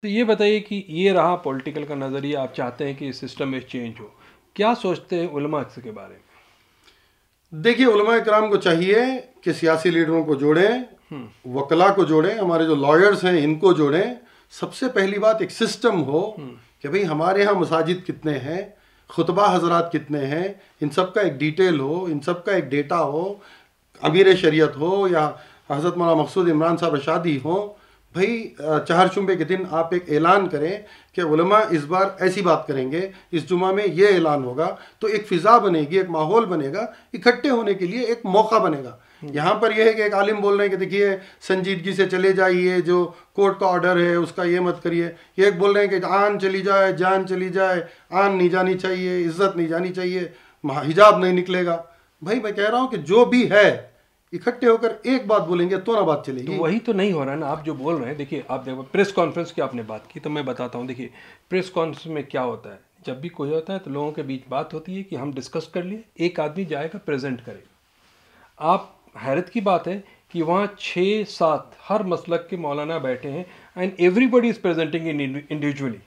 तो ये बताइए कि ये रहा पॉलिटिकल का नज़रिया, आप चाहते हैं कि सिस्टम में चेंज हो, क्या सोचते हैं उलमा के बारे में? देखिए, उलमा कराम को चाहिए कि सियासी लीडरों को जोड़ें, वकला को जोड़ें, हमारे जो लॉयर्स हैं इनको जोड़ें। सबसे पहली बात, एक सिस्टम हो कि भाई हमारे यहाँ मसाजिद कितने हैं, खुतबा हजरात कितने हैं, इन सब का एक डिटेल हो, इन सब का एक डेटा हो। अमीर शरीयत हो या हज़रत मौलाना मकसूद इमरान साहब रशादी हो, भाई चहारशुंबे के दिन आप एक ऐलान करें कि उलमा इस बार ऐसी बात करेंगे, इस जुमा में ये ऐलान होगा, तो एक फ़िज़ा बनेगी, एक माहौल बनेगा, इकट्ठे होने के लिए एक मौका बनेगा। यहाँ पर यह है कि एक आलिम बोल रहे हैं कि देखिए संजीदगी से चले जाइए, जो कोर्ट का ऑर्डर है उसका ये मत करिए। ये एक बोल रहे हैं कि आन चली जाए, जान चली जाए, आन नहीं जानी चाहिए, इज्जत नहीं जानी चाहिए, हिजाब नहीं निकलेगा। भाई मैं कह रहा हूँ कि जो भी है इकट्ठे होकर एक बात बोलेंगे तो ना बात चलेगी। तो वही तो नहीं हो रहा है ना, आप जो बोल रहे हैं। देखिए, आप देखो प्रेस कॉन्फ्रेंस की आपने बात की, तो मैं बताता हूँ। देखिए, प्रेस कॉन्फ्रेंस में क्या होता है, जब भी कोई होता है तो लोगों के बीच बात होती है कि हम डिस्कस कर लिए, एक आदमी जाएगा प्रेजेंट करेगा। आप हैरत की बात है कि वहाँ 6-7 हर मसलक के मौलाना बैठे हैं and everybody is presenting individually,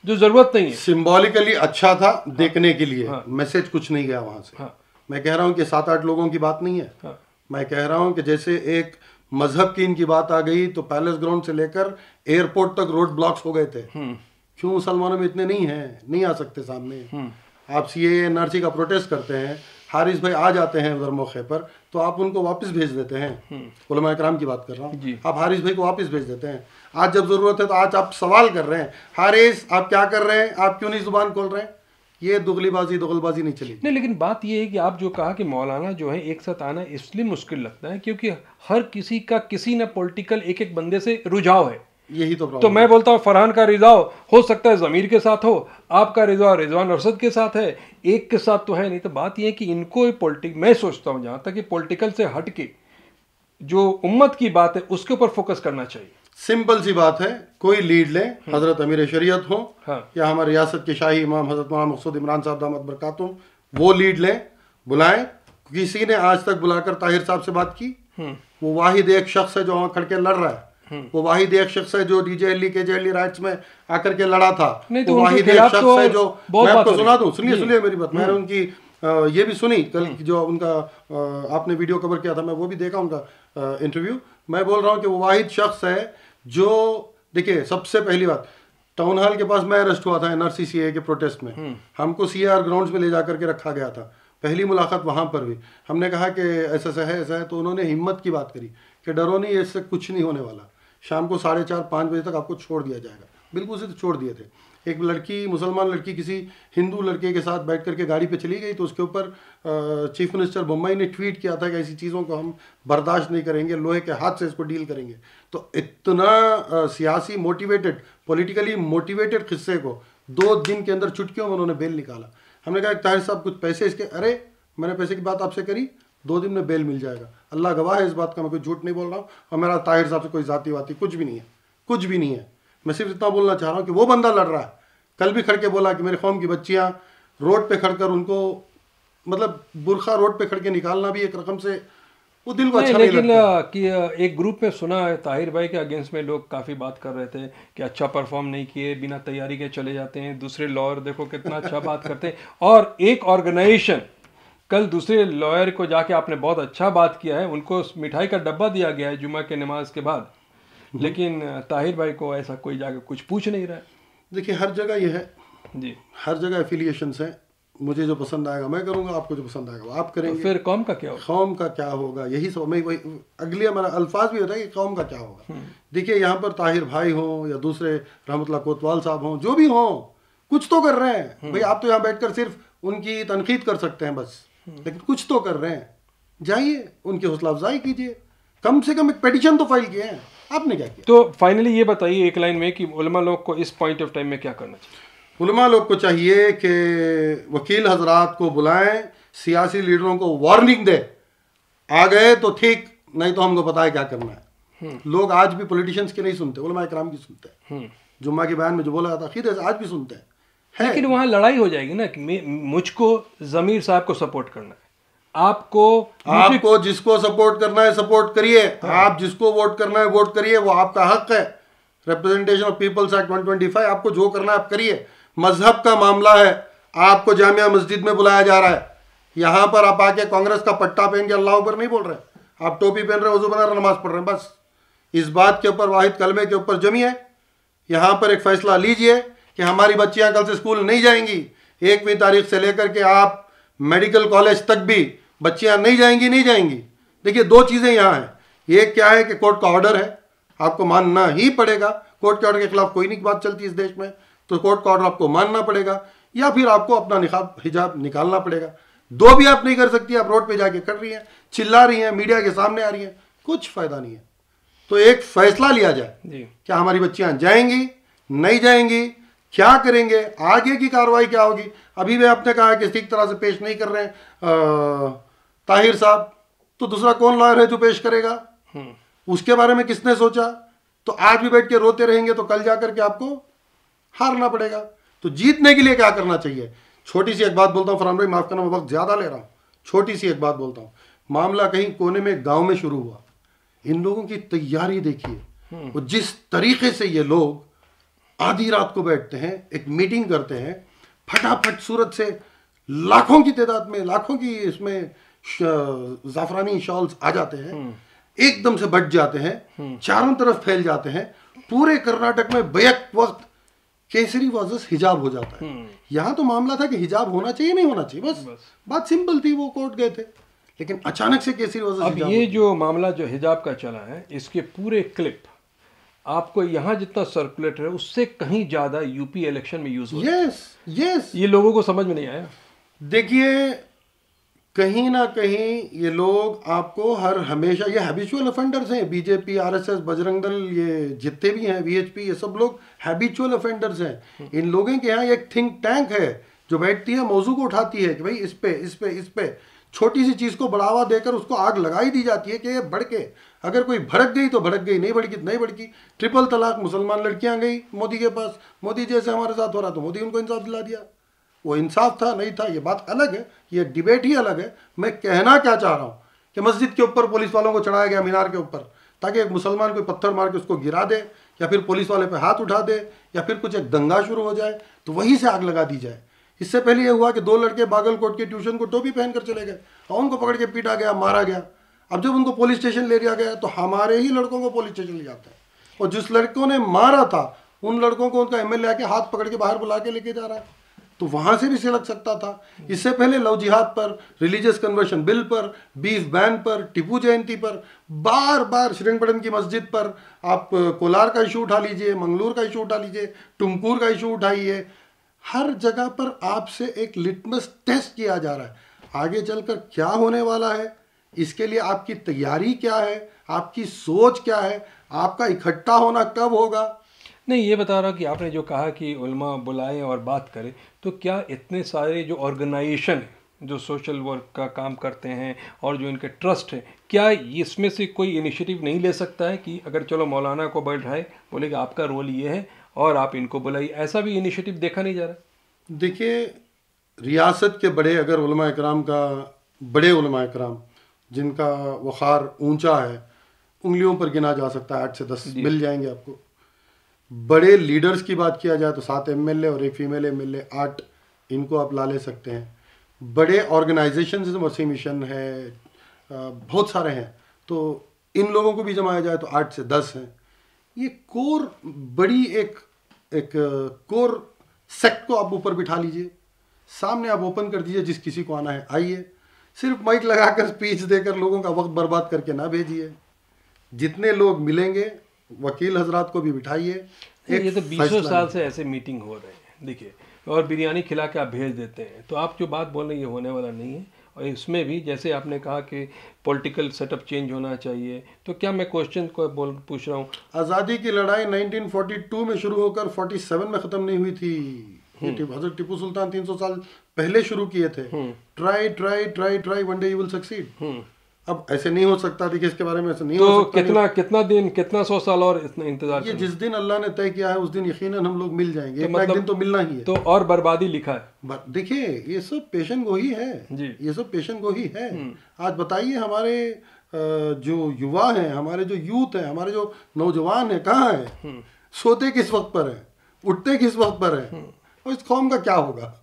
जो ज़रूरत नहीं है। सिंबॉलिकली अच्छा था देखने के लिए, मैसेज कुछ नहीं गया वहाँ से। मैं कह रहा हूँ कि 7-8 लोगों की बात नहीं है। मैं कह रहा हूँ कि जैसे एक मजहब की इनकी बात आ गई तो पैलेस ग्राउंड से लेकर एयरपोर्ट तक रोड ब्लॉक्स हो गए थे। क्यों मुसलमानों में इतने नहीं हैं, नहीं आ सकते सामने। आप सीएए एनआरसी का प्रोटेस्ट करते हैं, हारिस भाई आ जाते हैं उधर मौके पर, तो आप उनको वापस भेज देते हैं। उलमा इकराम की बात कर रहा हूँ, आप हारिस भाई को वापस भेज देते हैं। आज जब ज़रूरत है तो आज आप सवाल कर रहे हैं, हारिस आप क्या कर रहे हैं, आप क्यों नहीं जुबान खोल रहे हैं। ये दुगलबाजी नहीं चली। नहीं, लेकिन बात ये है कि आप जो कहा कि मौलाना जो है एक साथ आना इसलिए मुश्किल लगता है क्योंकि हर किसी का किसी न पॉलिटिकल एक बंदे से रुझाव है। यही तो मैं बोलता हूँ फरहान का रिझाव हो सकता है ज़मीर के साथ हो, आपका रिझाव रिजवान अरशद के साथ है, एक के साथ तो है नहीं। तो बात यह है कि इनको मैं सोचता हूँ जहाँ तक कि पॉलिटिकल से हट के जो उम्मत की बात है उसके ऊपर फोकस करना चाहिए। सिंपल सी बात है, कोई लीड लें, हजरत अमीर शरीयत हो या हमारे रियासत के शाही इमाम हजरत मौलाना मकसूद इमरान साहब दामत बरकातुम, वो लीड लें, बुलाएं। किसी ने आज तक बुलाकर ताहिर साहब से बात की? वो वाहिद एक शख्स है जो वहाँ खड़ के लड़ रहा है। वो वाहिद एक शख्स है जो डीजे के राइट्स में आकर के लड़ा था। वो वाहिद एक शख्स है जो, मैं आपको सुना दूं, सुनिए मेरी बात। मैंने उनकी ये भी सुनी कल जो उनका आपने वीडियो कवर किया था, मैं वो भी देखा उनका इंटरव्यू। मैं बोल रहा हूँ कि वो वाहिद शख्स है जो, देखिए सबसे पहली बात, टाउन हॉल के पास मैं अरेस्ट हुआ था एनआरसी सीए के प्रोटेस्ट में। हमको सीआर ग्राउंड्स में ले जाकर के रखा गया था। पहली मुलाकात वहाँ पर हुई। हमने कहा कि ऐसा है, तो उन्होंने हिम्मत की बात करी कि डरो नहीं, इससे कुछ नहीं होने वाला, शाम को 4:30-5 बजे तक आपको छोड़ दिया जाएगा। बिल्कुल से तो छोड़ दिए थे। एक लड़की, मुसलमान लड़की किसी हिंदू लड़के के साथ बैठ करके गाड़ी पे चली गई, तो उसके ऊपर चीफ मिनिस्टर बम्बई ने ट्वीट किया था कि ऐसी चीज़ों को हम बर्दाश्त नहीं करेंगे, लोहे के हाथ से इसको डील करेंगे। तो इतना सियासी मोटिवेटेड, पॉलिटिकली मोटिवेटेड किस्से को 2 दिन के अंदर चुटकियों में उन्होंने बेल निकाला। हमने कहा ताहिर साहब कुछ पैसे इसके, अरे मैंने पैसे की बात आपसे करी, 2 दिन में बेल मिल जाएगा। अल्लाह गवाह है इस बात का, मैं कोई झूठ नहीं बोल रहा हूँ। और मेरा ताहिर साहब से कोई जाती वाती कुछ भी नहीं है, कुछ भी नहीं है। मैं सिर्फ इतना बोलना चाह रहा हूँ कि वो बंदा लड़ रहा है। कल भी खड़ के बोला कि मेरे कौम की बच्चियाँ रोड पे खड़कर उनको, मतलब बुरखा रोड पे खड़ के निकालना भी एक रकम से वो दिल को अच्छा नहीं लगता। कि एक ग्रुप में सुना है ताहिर भाई के अगेंस्ट में लोग काफ़ी बात कर रहे थे कि अच्छा परफॉर्म नहीं किए, बिना तैयारी के चले जाते हैं। दूसरे लॉयर देखो कितना अच्छा बात करते हैं। और एक ऑर्गेनाइजेशन, कल दूसरे लॉयर को जाके आपने बहुत अच्छा बात किया है, उनको मिठाई का डब्बा दिया गया है जुमा के नमाज के बाद, लेकिन ताहिर भाई को ऐसा कोई जाके कुछ पूछ नहीं रहा है। देखिए हर जगह ये है जी, हर जगह एफिलिएशंस हैं। मुझे जो पसंद आएगा मैं करूंगा, आपको जो पसंद आएगा वो आप करेंगे। तो फिर कौम का क्या होगा? कौम का क्या होगा, यही सब। मैं वही अगले हमारा अल्फाज भी होता है कि कौम का क्या होगा। देखिए यहाँ पर ताहिर भाई हों या दूसरे रहमतुल्लाह कोतवाल साहब हों, जो भी हों, कुछ तो कर रहे हैं। भाई आप तो यहाँ बैठकर सिर्फ उनकी तनकीद कर सकते हैं बस, लेकिन कुछ तो कर रहे हैं। जाइए उनकी हौसला अफजाई कीजिए, कम से कम एक पिटीशन तो फाइल किए हैं। आपने क्या किया? तो फाइनली ये बताइए एक लाइन में कि उलमा लोग को इस पॉइंट ऑफ टाइम में क्या करना चाहिए? उलमा लोग को चाहिए कि वकील हजरात को बुलाएं, सियासी लीडरों को वार्निंग दे, आ गए तो ठीक, नहीं तो हमको पता है क्या करना है। लोग आज भी पॉलिटिशियंस की नहीं सुनते, उलमा इकराम की सुनते हैं। जुम्मा के बयान में जो बोला जाता है आज भी सुनते हैं। लेकिन वहाँ लड़ाई हो जाएगी ना कि मुझको ज़मीर साहब को सपोर्ट करना है, आपको जिसको सपोर्ट करना है सपोर्ट करिए। आप जिसको वोट करना है वोट करिए, वो आपका हक है। रिप्रेजेंटेशन ऑफ पीपल्स एक्ट 125, आपको जो करना है आप करिए। मजहब का मामला है, आपको जामिया मस्जिद में बुलाया जा रहा है, यहाँ पर आप आके कांग्रेस का पट्टा पहन के अल्लाह पर नहीं बोल रहे, आप टोपी पहन रहे, वजू बना रहे, नमाज पढ़ रहे हैं, बस इस बात के ऊपर वाहिद कलमे के ऊपर जमिए। यहाँ पर एक फैसला लीजिए कि हमारी बच्चियाँ कल से स्कूल नहीं जाएंगी। 1वीं तारीख से लेकर के आप मेडिकल कॉलेज तक भी बच्चियाँ नहीं जाएंगी। देखिए 2 चीज़ें यहाँ हैं, एक क्या है कि कोर्ट का ऑर्डर है, आपको मानना ही पड़ेगा। कोर्ट के ऑर्डर के खिलाफ कोई नहीं बात चलती इस देश में, तो कोर्ट का ऑर्डर आपको मानना पड़ेगा, या फिर आपको अपना निकाब हिजाब निकालना पड़ेगा। 2 भी आप नहीं कर सकती, आप रोड पे जाके कर रही हैं, चिल्ला रही हैं, मीडिया के सामने आ रही हैं, कुछ फायदा नहीं है। तो एक फैसला लिया जाए, क्या हमारी बच्चियां जाएंगी, नहीं जाएंगी, क्या करेंगे, आगे की कार्रवाई क्या होगी। अभी भी आपने कहा कि ठीक तरह से पेश नहीं कर रहे हैं ताहिर साहब, तो दूसरा कौन लॉयर है जो पेश करेगा? उसके बारे में किसने सोचा? तो आज भी बैठ के रोते रहेंगे तो कल जाकर के आपको हारना पड़ेगा। तो जीतने के लिए क्या करना चाहिए? छोटी सी एक बात बोलता हूँ फरहान भाई, माफ करना मैं वक्त ज्यादा ले रहा हूँ, छोटी सी एक बात बोलता हूँ। मामला कहीं कोने में गांव में शुरू हुआ, इन लोगों की तैयारी देखिए, वो जिस तरीके से ये लोग आधी रात को बैठते हैं, एक मीटिंग करते हैं, फटाफट सूरत से लाखों की तादाद में, लाखों की इसमें जाफरानी शॉल्स आ जाते हैं, एकदम से बट जाते हैं, चारों तरफ फैल जाते हैं, पूरे कर्नाटक में बैक वक्त केसरी वर्सेस हिजाब हो जाता है। यहाँ तो मामला था कि हिजाब होना चाहिए नहीं होना चाहिए, बस बात सिंपल थी, वो कोर्ट गए थे, लेकिन अचानक से केसरी वर्सेस हिजाब। अब ये जो मामला जो हिजाब का चला है, इसके पूरे क्लिप आपको यहाँ जितना सर्कुलेट है उससे कहीं ज्यादा यूपी इलेक्शन में यूज हुआ। यस, ये लोगों को समझ में नहीं आया। देखिए कहीं ना कहीं ये लोग आपको हमेशा ये हैबिचुअल ऑफेंडर्स हैं, बीजेपी, आरएसएस, बजरंग दल, ये जितने भी हैं, वीएचपी, ये सब लोग हैबिचुअल ऑफेंडर्स हैं। इन लोगों के यहाँ एक थिंक टैंक है जो बैठती है, मौजू को उठाती है कि भाई इस पे छोटी सी चीज को बढ़ावा देकर उसको आग लगाई दी जाती है कि ये भड़के, अगर कोई भड़क गई तो भड़क गई, नहीं भड़की। ट्रिपल तलाक, मुसलमान लड़कियां गई मोदी के पास, मोदी जैसे हमारे साथ हो रहा तो मोदी उनको इंसाफ दिला दिया। वो इंसाफ था नहीं था ये बात अलग है, ये डिबेट ही अलग है। मैं कहना क्या चाह रहा हूँ कि मस्जिद के ऊपर पुलिस वालों को चढ़ाया गया, मीनार के ऊपर, ताकि एक मुसलमान कोई पत्थर मार के उसको गिरा दे, या फिर पुलिस वाले पे हाथ उठा दे, या फिर कुछ एक दंगा शुरू हो जाए तो वहीं से आग लगा दी जाए। इससे पहले ये हुआ कि 2 लड़के बागलकोट के ट्यूशन को टोपी पहनकर चले गए और उनको पकड़ के पीटा गया, मारा गया। अब जब उनको पुलिस स्टेशन ले लिया गया तो हमारे ही लड़कों को पुलिस स्टेशन ले जाता है, और जिस लड़कों ने मारा था उन लड़कों को उनका एमएलए आके हाथ पकड़ के बाहर बुला के लेके जा रहा है, तो वहां से भी सिलक सकता था। इससे पहले लव जिहाद पर, रिलीजियस कन्वर्शन बिल पर, बीफ बैन पर, टिपू जयंती पर, बार बार श्रीरंगपट्टन की मस्जिद पर, आप कोलार का इशू उठा लीजिए, मंगलूर का इशू उठा लीजिए, टुमकुर का इशू उठाइए, हर जगह पर आपसे एक लिटमस टेस्ट किया जा रहा है। आगे चलकर क्या होने वाला है, इसके लिए आपकी तैयारी क्या है, आपकी सोच क्या है, आपका इकट्ठा होना कब होगा। नहीं, ये बता रहा कि आपने जो कहा कि उलमा बुलाएं और बात करें, तो क्या इतने सारे जो ऑर्गेनाइजेशन हैं जो सोशल वर्क का काम करते हैं और जो इनके ट्रस्ट हैं, क्या इसमें से कोई इनिशिएटिव नहीं ले सकता है कि अगर चलो मौलाना को बैठाए, बोले कि आपका रोल ये है और आप इनको बुलाइए, ऐसा भी इनिशिएटिव देखा नहीं जा रहा? देखिए रियासत के बड़े अगर उलमा इकराम का, बड़े उलमा इकराम जिनका वक़ार ऊंचा है, उंगलियों पर गिना जा सकता है, 8 से 10 मिल जाएंगे आपको। बड़े लीडर्स की बात किया जाए तो 7 एमएलए और 1 फीमेल एमएलए, 8 इनको आप ला ले सकते हैं। बड़े ऑर्गेनाइजेशन जैसे वसी मिशन है, बहुत सारे हैं, तो इन लोगों को भी जमाया जाए तो 8 से 10 हैं। ये कोर बड़ी एक कोर सेक्ट को आप ऊपर बिठा लीजिए, सामने आप ओपन कर दीजिए, जिस किसी को आना है आइए, सिर्फ माइक लगाकर स्पीच देकर लोगों का वक्त बर्बाद करके ना भेजिए। जितने लोग मिलेंगे वकील हजरात को भी बिठाइए। ये तो 20 साल से ऐसे मीटिंग हो रहे हैं, देखिए, और बिरयानी खिला के आप भेज देते हैं, तो आप जो बात बोल रहे हैं ये होने वाला नहीं है। और इसमें भी जैसे आपने कहा कि पॉलिटिकल सेटअप चेंज होना चाहिए, तो क्या मैं क्वेश्चन को पूछ रहा हूँ, आज़ादी की लड़ाई 1942 में शुरू होकर 47 में ख़त्म नहीं हुई थी। हज़रत टिप्पू सुल्तान 300 साल पहले शुरू किए थे। Try try try try, one day you will succeed. अब ऐसे नहीं हो सकता, देखिए इसके बारे में ऐसे नहीं हो सकता। कितना दिन, कितना 100 साल और इतना इंतजार? ये जिस दिन अल्लाह ने तय किया है उस दिन यकीनन हम लोग मिल जाएंगे, तो एक दिन तो मिलना ही है। तो और बर्बादी लिखा है। देखिए ये सब पेशन गोही है जी, ये सब पेशन गोही है। आज बताइए हमारे जो युवा हैं, हमारे जो यूथ हैं, हमारे जो नौजवान हैं, कहाँ हैं? सोते किस वक्त पर है, उठते किस वक्त पर है, और इस कौम का क्या होगा।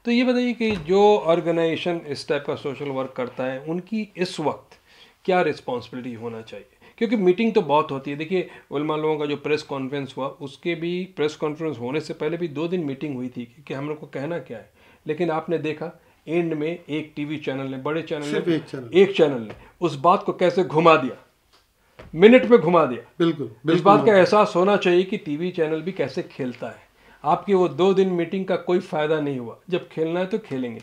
तो ये बताइए कि जो ऑर्गेनाइजेशन इस टाइप का सोशल वर्क करता है उनकी इस वक्त क्या रिस्पॉन्सिबिलिटी होना चाहिए? क्योंकि मीटिंग तो बहुत होती है। देखिए उलमा लोगों का जो प्रेस कॉन्फ्रेंस हुआ, उसके भी प्रेस कॉन्फ्रेंस होने से पहले भी 2 दिन मीटिंग हुई थी कि हम लोग को कहना क्या है, लेकिन आपने देखा एंड में एक टीवी चैनल ने, बड़े चैनल ने, एक चैनल ने उस बात को कैसे घुमा दिया, मिनट में घुमा दिया। बिल्कुल इस बात का एहसास होना चाहिए कि टीवी चैनल भी कैसे खेलता है। आपकी वो 2 दिन मीटिंग का कोई फ़ायदा नहीं हुआ, जब खेलना है तो खेलेंगे।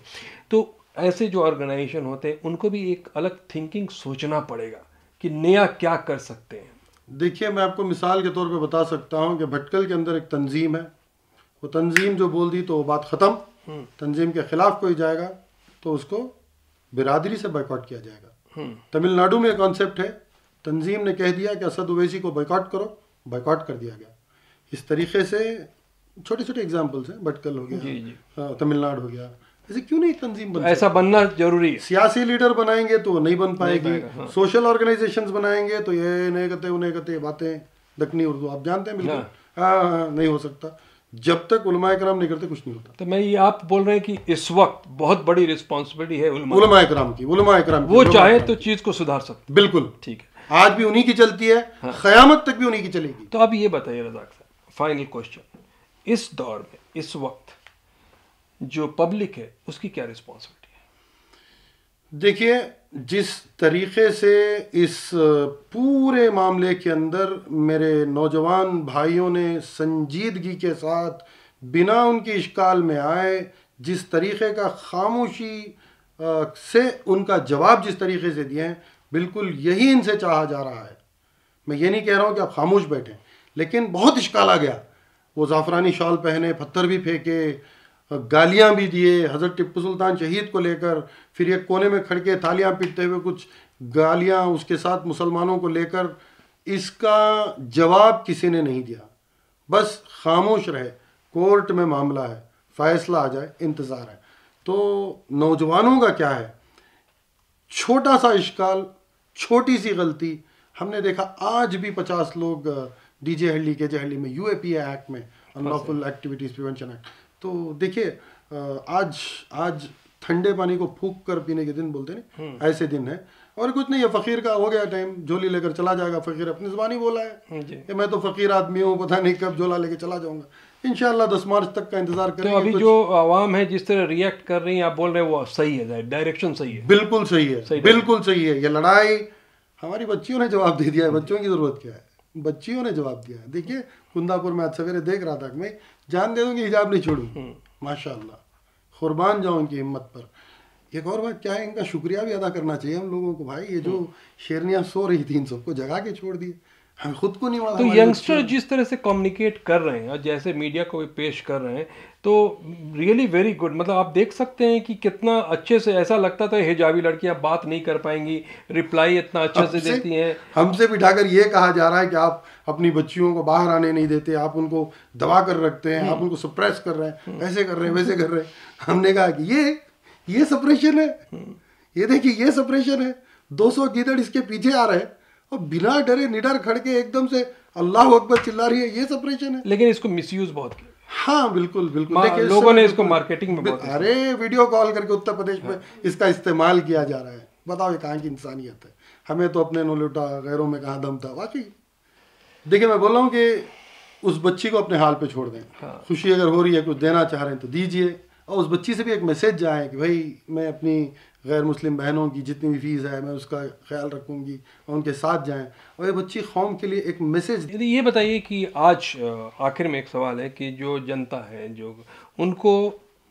तो ऐसे जो ऑर्गेनाइजेशन होते हैं उनको भी एक अलग थिंकिंग सोचना पड़ेगा कि नया क्या कर सकते हैं। देखिए मैं आपको मिसाल के तौर पे बता सकता हूँ कि भटकल के अंदर एक तंजीम है, वो तंजीम जो बोल दी तो वो बात ख़त्म। तंजीम के ख़िलाफ़ कोई जाएगा तो उसको बिरादरी से बाइकआउट किया जाएगा। तमिलनाडु में कॉन्सेप्ट है, तंजीम ने कह दिया कि असद ओवैसी को बाइकआउट करो, बाइकआउट कर दिया गया। इस तरीके से छोटे छोटे एग्जाम्पल्स हैं, भटकल हो गया, तमिलनाडु हो गया, ऐसे क्यों नहीं तंजीम बन, ऐसा बनना जरूरी है। सियासी लीडर बनाएंगे तो नहीं बन पाएगी, सोशल ऑर्गेनाइजेशंस बनाएंगे तो ये नहीं कहते उन्हें कहते बातें दक्कनी उर्दू आप जानते हैं बिल्कुल। हाँ नहीं हो सकता, जब तक उलमाए कराम नहीं करते कुछ नहीं होता। तो मैं ये आप बोल रहे हैं कि इस वक्त बहुत बड़ी रिस्पॉन्सिबिलिटी है उलमाए कराम की, वो चाहे तो चीज को सुधार सकते। बिल्कुल ठीक है, आज भी उन्हीं की चलती है, क़यामत तक भी उन्हीं की चलेगी। तो अब ये बताइए रज़ाक साहब, फाइनल क्वेश्चन, इस दौर में इस वक्त जो पब्लिक है उसकी क्या रिस्पॉन्सिबिलिटी है? देखिए जिस तरीके से इस पूरे मामले के अंदर मेरे नौजवान भाइयों ने संजीदगी के साथ बिना उनकी इश्काल में आए, जिस तरीके का खामोशी से उनका जवाब जिस तरीके से दिए हैं, बिल्कुल यही इनसे चाहा जा रहा है। मैं ये नहीं कह रहा हूँ कि आप खामोश बैठें, लेकिन बहुत इश्काल आ गया। वो ज़ाफ़रानी शॉल पहने, पत्थर भी फेंके, गालियां भी दिए हज़रत टिप्पू सुल्तान शहीद को लेकर, फिर एक कोने में खड़के थालियां पीटते हुए कुछ गालियां उसके साथ मुसलमानों को लेकर। इसका जवाब किसी ने नहीं दिया, बस खामोश रहे। कोर्ट में मामला है, फैसला आ जाए, इंतज़ार है। तो नौजवानों का क्या है, छोटा सा इश्काल, छोटी सी गलती, हमने देखा आज भी 50 लोग डीजे हल्ली के हल्ली में यूएपीए एक्ट में, अनलॉफुल एक्टिविटीज़ प्रिवेंशन एक्ट। तो देखिए आज ठंडे पानी को फूंक कर पीने के दिन बोलते हैं, ऐसे दिन है। और कुछ नहीं, ये फ़कीर का हो गया टाइम, झोली लेकर चला जाएगा। फ़कीर अपनी ज़बानी बोला है कि मैं तो फ़कीर आदमी हूँ, पता नहीं कब झोला लेकर चला जाऊँगा। इंशाल्लाह 10 मार्च तक का इंतजार करेंगे। तो अभी जो आवाम है जिस तरह रिएक्ट कर रही है, आप बोल रहे हैं वो सही है, डायरेक्शन सही है, बिल्कुल सही है, बिल्कुल सही है। ये लड़ाई हमारी बच्चियों ने जवाब दे दिया है। बच्चों की ज़रूरत क्या है, बच्चियों ने जवाब दिया है। देखिए कुंदापुर में आज सवेरे देख रहा था, मैं जान दे दूँगी हिजाब नहीं छोड़ूँ, माशाल्लाह, कुर्बान जाऊँ इनकी हिम्मत पर। एक और बात क्या है, इनका शुक्रिया भी अदा करना चाहिए हम लोगों को। भाई ये जो शेरनियाँ सो रही थी, इन सबको जगा के छोड़ दिए, हम खुद को नहीं मालूम। तो यंगस्टर जिस तरह से कम्युनिकेट कर रहे हैं और जैसे मीडिया को भी पेश कर रहे हैं, तो रियली वेरी गुड। मतलब आप देख सकते हैं कि कितना अच्छे से, ऐसा लगता था हिजाबी लड़कियां बात नहीं कर पाएंगी, रिप्लाई इतना अच्छे से देती हैं। हमसे बिठाकर ये कहा जा रहा है कि आप अपनी बच्चियों को बाहर आने नहीं देते, आप उनको दबा कर रखते हैं, आप उनको सप्रेस कर रहे हैं, ऐसे कर रहे हैं, वैसे कर रहे हैं। हमने कहा कि ये सप्रेशन है, ये देखिए ये सप्रेशन है। 200 गीदड़ इसके पीछे आ रहे हैं और बिना डरे निडर खड़ के एकदम से अल्लाह अकबर चिल्ला रही है, ये सप्रेशन है। लेकिन इसको मिसयूज बहुत किया। हाँ बिल्कुल बिल्कुल, देखिए लोगों ने इसको मार्केटिंग में बहुत, अरे वीडियो कॉल करके उत्तर प्रदेश में इसका इस्तेमाल किया जा रहा है। बताओ ये कहाँ की इंसानियत है। हमें तो अपने नो लुटा, गैरों में कहाँ दम था। वाकई देखिए मैं बोल रहा हूँ कि उस बच्ची को अपने हाल पे छोड़ दें। खुशी अगर हो रही है, कुछ देना चाह रहे हैं तो दीजिए, और उस बच्ची से भी एक मैसेज जाए कि भाई मैं अपनी गैर मुस्लिम बहनों की जितनी भी फीस है मैं उसका ख्याल रखूँगी, और उनके साथ जाएं, और ये बच्ची कौम के लिए एक मैसेज। ये बताइए कि आज आखिर में एक सवाल है कि जो जनता है, जो उनको,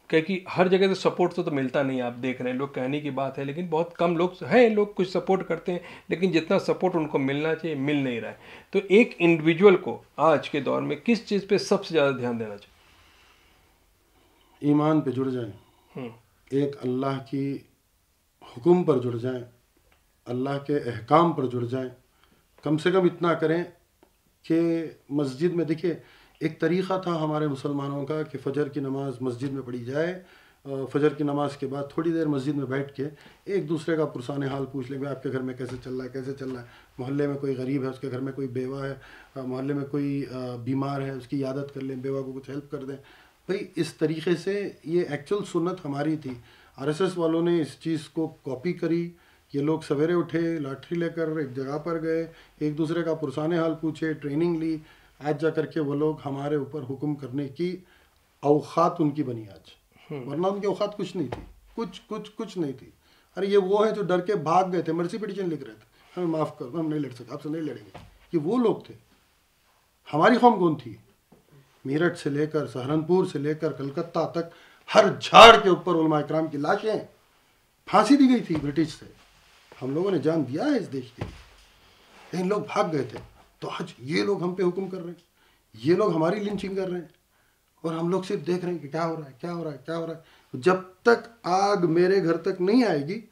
क्योंकि हर जगह से सपोर्ट तो मिलता नहीं, आप देख रहे हैं, लोग कहने की बात है, लेकिन बहुत कम लोग हैं, लोग कुछ सपोर्ट करते हैं, लेकिन जितना सपोर्ट उनको मिलना चाहिए मिल नहीं रहा है। तो एक इंडिविजुअल को आज के दौर में किस चीज़ पे सबसे ज़्यादा ध्यान देना चाहिए? ईमान पे जुड़ जाएं, एक अल्लाह की हुक्म पर जुड़ जाएं, अल्लाह के अहकाम पर जुड़ जाएं। कम से कम इतना करें कि मस्जिद में, देखिए एक तरीक़ा था हमारे मुसलमानों का कि फ़जर की नमाज़ मस्जिद में पढ़ी जाए, फजर की नमाज के बाद थोड़ी देर मस्जिद में बैठ के एक दूसरे का पुरसाने हाल पूछ लें, आपके घर में कैसे चल रहा है, कैसे चल रहा है, मोहल्ले में कोई गरीब है, उसके घर में कोई बेवा है, मोहल्ले में कोई बीमार है, उसकी यादत कर लें, बेवा को कुछ हेल्प कर दें। भाई इस तरीके से ये एक्चुअल सुन्नत हमारी थी। आरएसएस वालों ने इस चीज़ को कॉपी करी। ये लोग सवेरे उठे, लाठी लेकर एक जगह पर गए, एक दूसरे का पुरसाने हाल पूछे, ट्रेनिंग ली, आज जा करके वो लोग हमारे ऊपर हुक्म करने की औकात उनकी बनी आज, वरना उनकी औकात कुछ नहीं थी, कुछ नहीं थी। अरे ये वो है जो डर के भाग गए थे, मर्सी पिटीशन लिख रहे थे, हमें माफ़ कर दो, हम नहीं लड़ सकते, आपसे नहीं लड़ेंगे। ये वो लोग थे। हमारी कौम कौन थी? मेरठ से लेकर सहारनपुर से लेकर कलकत्ता तक हर झाड़ के ऊपर उलमा इकराम की लाशें फांसी दी गई थी ब्रिटिश से। हम लोगों ने जान दिया है इस देश के लिए, लेकिन लोग भाग गए थे। तो आज ये लोग हम पे हुक्म कर रहे हैं, ये लोग हमारी लिंचिंग कर रहे हैं, और हम लोग सिर्फ देख रहे हैं कि क्या हो रहा है, क्या हो रहा है, क्या हो रहा है। जब तक आग मेरे घर तक नहीं आएगी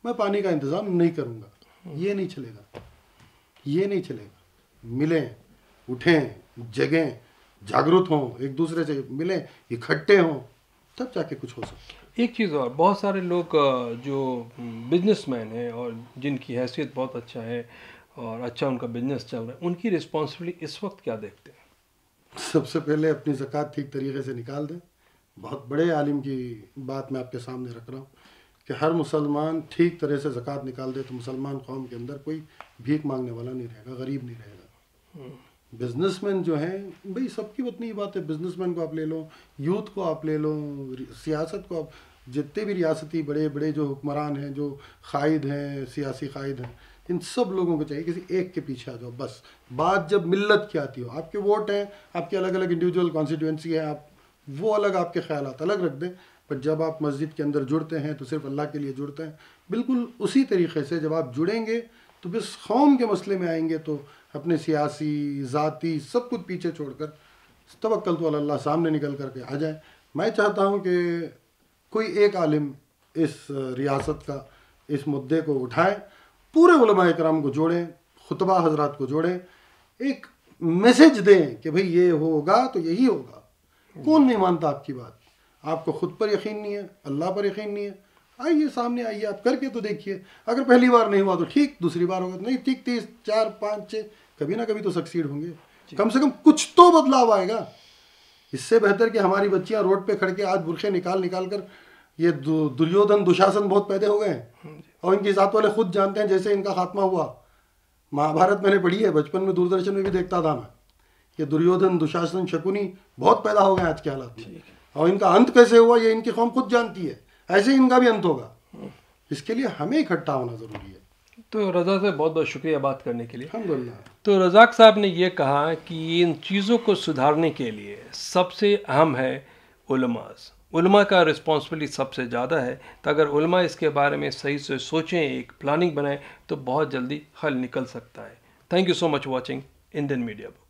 मैं पानी का इंतज़ाम नहीं करूँगा। ये नहीं चलेगा, ये नहीं चलेगा। मिलें, उठें, जगें, जागरूक हों, एक दूसरे से मिलें, इकट्ठे हों, तब जाके कुछ हो सकता है। एक चीज़ और, बहुत सारे लोग जो बिजनेसमैन हैं और जिनकी हैसियत बहुत अच्छा है और अच्छा उनका बिजनेस चल रहा है, उनकी रिस्पॉन्सिबिलिटी इस वक्त क्या देखते हैं? सबसे पहले अपनी ज़कात ठीक तरीके से निकाल दें। बहुत बड़े आलिम की बात मैं आपके सामने रख रहा हूँ कि हर मुसलमान ठीक तरह से ज़कात निकाल दे तो मुसलमान कौम के अंदर कोई भीख मांगने वाला नहीं रहेगा, गरीब नहीं रहेगा। बिजनेसमैन जो हैं, भाई सबकी अपनी बात है, बिजनेसमैन को आप ले लो, यूथ को आप ले लो, सियासत को आप, जितने भी रियासती बड़े बड़े जो हुक्मरान हैं, जो कायद हैं, सियासी कायद हैं, इन सब लोगों को चाहिए किसी एक के पीछे आ जाओ बस। बात जब मिल्लत की आती हो, आपके वोट हैं, आपके अलग अलग इंडिविजुअल कॉन्स्टिट्यूंसी है, आप वो अलग, आपके ख्यालात अलग रख दें, पर जब आप मस्जिद के अंदर जुड़ते हैं तो सिर्फ अल्लाह के लिए जुड़ते हैं। बिल्कुल उसी तरीके से जब आप जुड़ेंगे तो बस कौम के मसले में आएंगे तो अपने सियासी, ज़ाती सब कुछ पीछे छोड़कर तवक्कल तो अल्लाह सामने निकल करके आ जाए। मैं चाहता हूँ कि कोई एक आलिम इस रियासत का इस मुद्दे को उठाए, पूरे उलमा इकराम को जोड़ें, खुतबा हजरात को जोड़ें, एक मैसेज दें कि भाई ये होगा तो यही होगा। कौन नहीं मानता आपकी बात? आपको खुद पर यकीन नहीं है, अल्लाह पर यकीन नहीं है, आइए सामने आइए, आप करके तो देखिए। अगर पहली बार नहीं हुआ तो ठीक, दूसरी बार होगा तो नहीं ठीक, 30, 4, 5, 6 कभी ना कभी तो सक्सीड होंगे। कम से कम कुछ तो बदलाव आएगा। इससे बेहतर कि हमारी बच्चियां रोड पे खड़ के आज बुरखे निकाल कर ये दुर्योधन दुशासन बहुत पैदे हो गए हैं, और इनकी जात वाले खुद जानते हैं जैसे इनका खात्मा हुआ। महाभारत मैंने पढ़ी है, बचपन में दूरदर्शन में भी देखता था मैं। ये दुर्योधन दुशासन शकुनी बहुत पैदा हो गए आज के हालात में, और इनका अंत कैसे हुआ ये इनकी कौम खुद जानती है। ऐसे ही इनका भी अंत होगा। इसके लिए हमें इकट्ठा होना ज़रूरी है। तो रज़ा से बहुत बहुत शुक्रिया बात करने के लिए। अल्हम्दुलिल्लाह। तो रज़ाक साहब ने ये कहा कि इन चीज़ों को सुधारने के लिए सबसे अहम है उलमा का रिस्पॉन्सिबिलिटी सबसे ज़्यादा है। तो अगर उलमा इसके बारे में सही से सोचें, एक प्लानिंग बनाएं, तो बहुत जल्दी हल निकल सकता है। Thank you so much watching Indian media book.